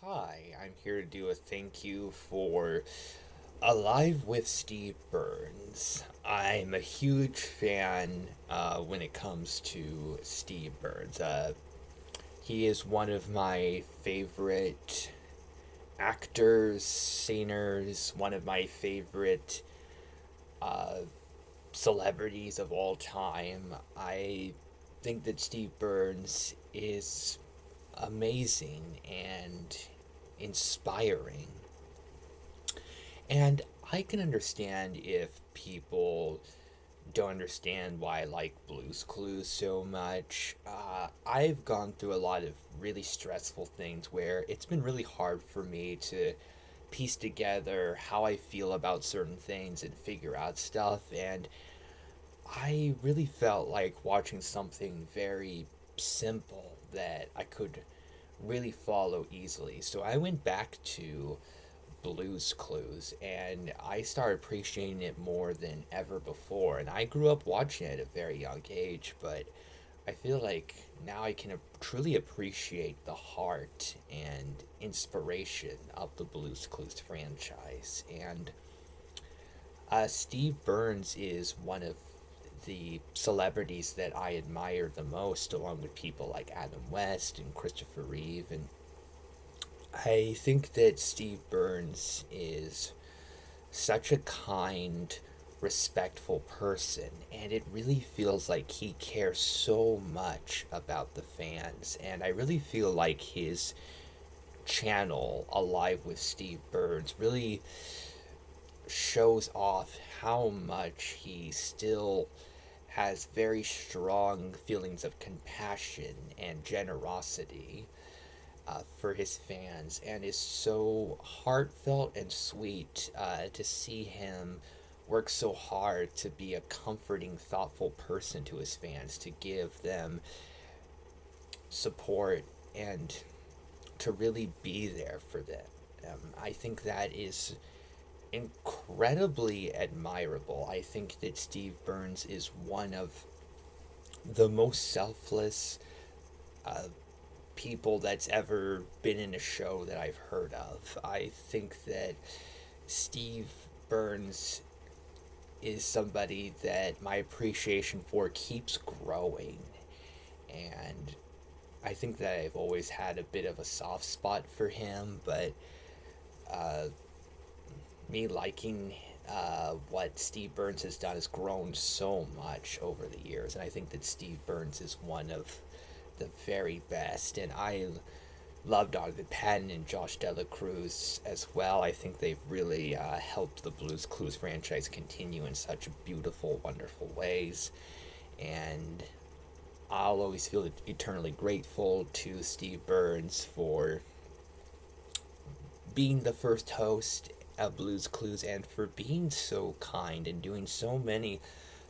Hi, I'm here to do a thank you for Alive with Steve Burns. I'm a huge fan when it comes to Steve Burns. He is one of my favorite actors, singers, one of my favorite uh, celebrities of all time. I think that Steve Burns is amazing and inspiring. And I can understand if people don't understand why I like Blues Clues so much. I've gone through a lot of really stressful things where it's been really hard for me to piece together how I feel about certain things and figure out stuff. And I really felt like watching something very simple that I could really follow easily. So I went back to Blues Clues and I started appreciating it more than ever before. And I grew up watching it at a very young age, but I feel like now I can truly appreciate the heart and inspiration of the Blues Clues franchise. And Steve Burns is one of the celebrities that I admire the most, along with people like Adam West and Christopher Reeve. And I think that Steve Burns is such a kind, respectful person, and it really feels like he cares so much about the fans. And I really feel like his channel, Alive with Steve Burns, really shows off how much he still has very strong feelings of compassion and generosity for his fans, and is so heartfelt and sweet to see him work so hard to be a comforting, thoughtful person to his fans, to give them support and to really be there for them. I think that is incredibly admirable. I think that Steve Burns is one of the most selfless uh, people that's ever been in a show that I've heard of. I think that Steve Burns is somebody that my appreciation for keeps growing. And I think that I've always had a bit of a soft spot for him, but uh, me liking what Steve Burns has done has grown so much over the years. And I think that Steve Burns is one of the very best. And I love Donovan Patton and Josh Dela Cruz as well. I think they've really helped the Blues Clues franchise continue in such beautiful, wonderful ways. And I'll always feel eternally grateful to Steve Burns for being the first host of Blues Clues and for being so kind and doing so many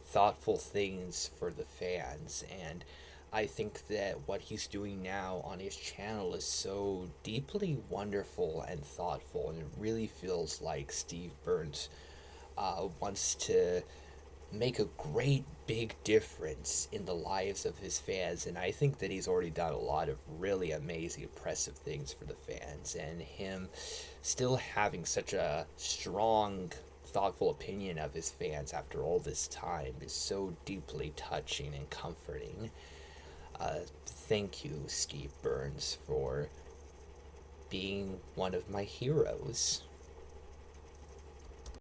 thoughtful things for the fans. And I think that what he's doing now on his channel is so deeply wonderful and thoughtful, and it really feels like Steve Burns wants to make a great big difference in the lives of his fans. And I think that he's already done a lot of really amazing, impressive things for the fans, and him still having such a strong, thoughtful opinion of his fans after all this time is so deeply touching and comforting. Thank you, Steve Burns, for being one of my heroes.